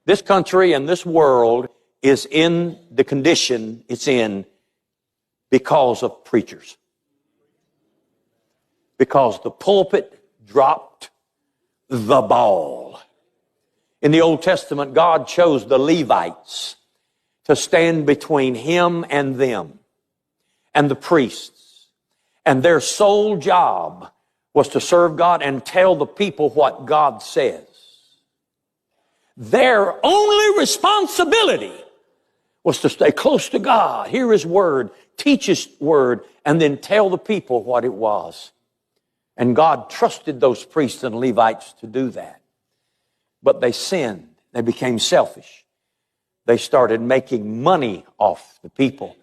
This country and this world is in the condition it's in because of preachers. Because the pulpit dropped the ball. In the Old Testament, God chose the Levites to stand between Him and them, and the priests. And their sole job was to serve God and tell the people what God says. Their only responsibility was to stay close to God, hear His word, teach His word, and then tell the people what it was. And God trusted those priests and Levites to do that. But they sinned. They became selfish. They started making money off the people,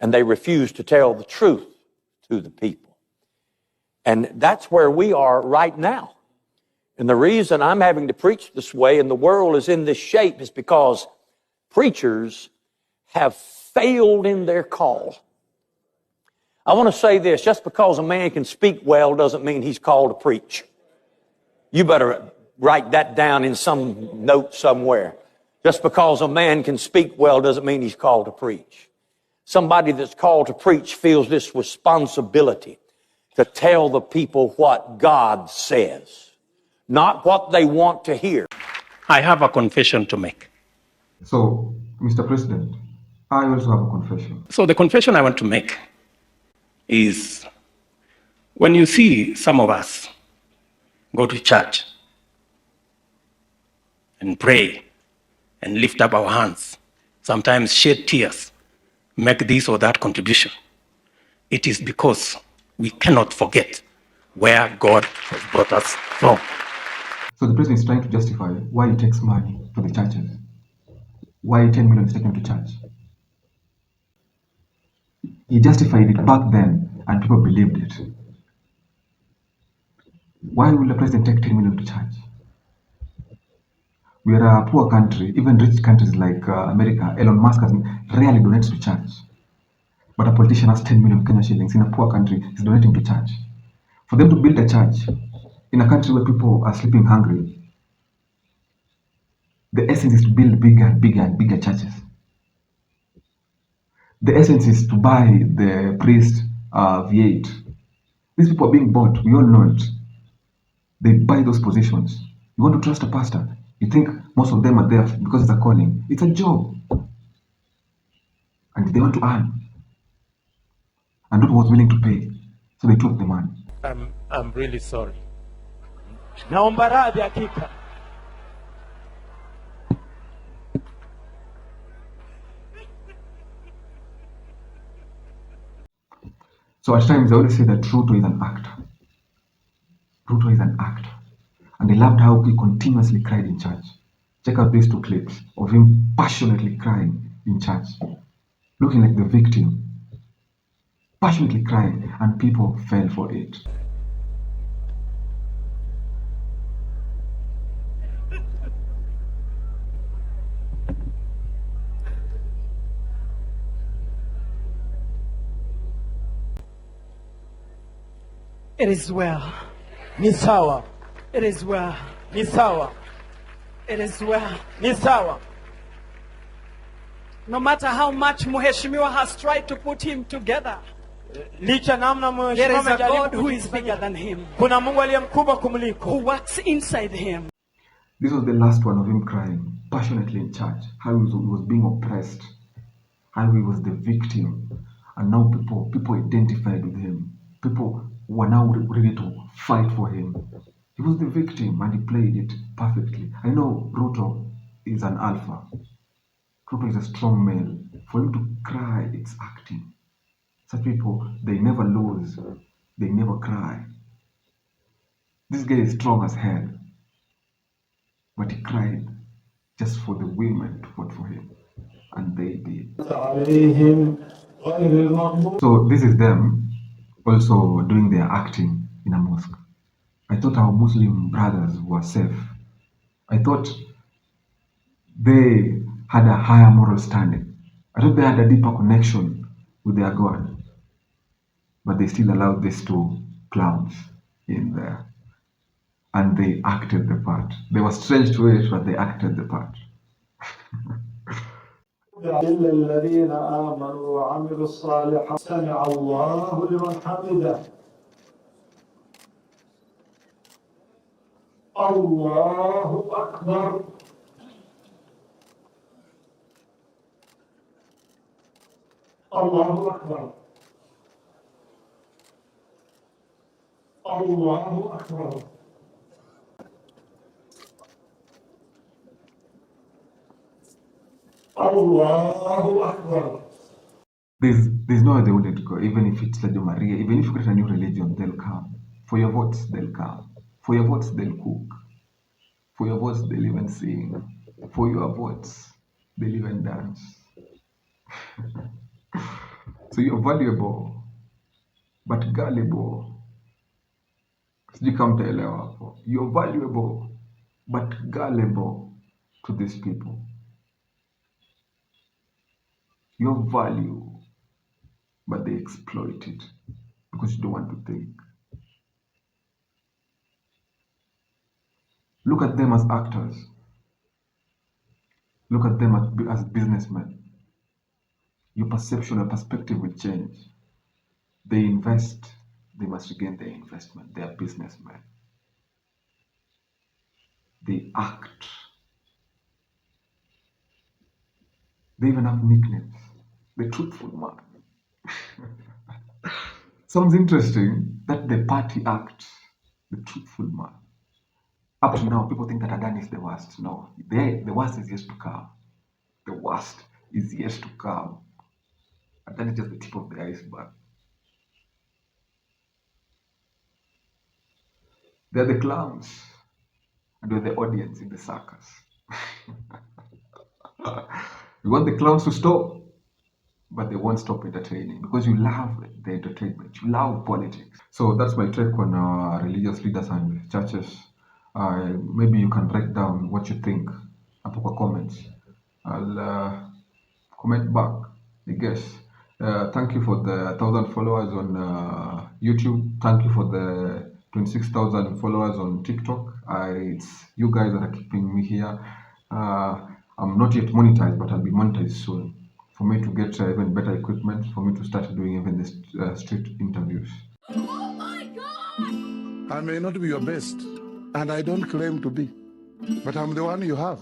and they refused to tell the truth to the people. And that's where we are right now. And the reason I'm having to preach this way and the world is in this shape is because preachers have failed in their call. I want to say this, just because a man can speak well doesn't mean he's called to preach. You better write that down in some note somewhere. Just because a man can speak well doesn't mean he's called to preach. Somebody that's called to preach feels this responsibility to tell the people what God says, not what they want to hear. I have a confession to make. So, Mr. President, I also have a confession. So the confession I want to make is when you see some of us go to church and pray and lift up our hands, sometimes shed tears, make this or that contribution, it is because we cannot forget where God has brought us from. So the president is trying to justify why he takes money to the churches. Why 10 million is taken to church. He justified it back then and people believed it. Why will the president take 10 million to church? We are a poor country. Even rich countries like America, Elon Musk rarely donates to church. But a politician has 10 million Kenya shillings in a poor country, is donating to church. For them to build a church in a country where people are sleeping hungry, the essence is to build bigger and bigger and bigger churches. The essence is to buy the priest V8. These people are being bought. We all know it. They buy those positions. You want to trust a pastor? You think most of them are there because it's a calling. It's a job. And they want to earn. And Ruto was willing to pay. So they took the money. I'm really sorry. Naomba radhi hakika. So at times I always say that Ruto is an actor. Ruto is an actor. And I loved how he continuously cried in church. Check out these two clips of him passionately crying in church. Looking like the victim. Passionately crying, and people fell for it. It is well. Ni sawa. It is well. Ni sawa. It is well. Ni sawa. No matter how much Mheshimiwa has tried to put him together, Licha namna there mheshimiwa is a amejaribu God who is bigger kujifanya. than him, Kuna Mungu aliye mkubwa kumliko. who works inside him. This was the last one of him crying passionately in church. How he was being oppressed. How he was the victim. And now people identified with him. People were now ready to fight for him. He was the victim and he played it perfectly. I know Ruto is an alpha. Ruto is a strong male. For him to cry, it's acting. Such people, they never lose. They never cry. This guy is strong as hell. But he cried just for the women to vote for him. And they did. So this is them also doing their acting in a mosque. I thought our Muslim brothers were safe. I thought they had a higher moral standing. I thought they had a deeper connection with their God. But they still allowed these two clowns in there. And they acted the part. They were strange to it, but they acted the part. إلا الذين آمنوا وعملوا الصالحات سمع الله لمن حمده. الله أكبر. الله أكبر. الله أكبر. الله أكبر. There's no other way to go. Even if it's Radio Maria, even if you create a new religion, they'll come. For your votes, they'll come. For your votes, they'll cook. For your votes, they'll even sing. For your votes, they'll even dance. So you're valuable, but gullible. Sijui kama mtaelewa hapo. You're valuable, but gullible to these people. Your value, but they exploit it because you don't want to think. Look at them as actors. Look at them as businessmen. Your perception and perspective will change. They invest, they must regain their investment. They are businessmen. They act. They even have nicknames. The truthful man. Sounds interesting that the party acts. The truthful man. Up to now, people think that Adani is the worst. No, the worst is yet to come. The worst is yet to come. Adani is just the tip of the iceberg. They're the clowns, and we're the audience in the circus. We want the clowns to stop, but they won't stop entertaining because you love the entertainment. You love politics. So that's my take on religious leaders and churches. Maybe you can write down what you think hapo kwa comments. I'll comment back, I guess. Thank you for the 1,000 followers on YouTube. Thank you for the 26,000 followers on TikTok. It's you guys that are keeping me here. I'm not yet monetized, but I'll be monetized soon. For me to get even better equipment, for me to start doing even the street interviews. Oh my God! I may not be your best, and I don't claim to be, but I'm the one you have.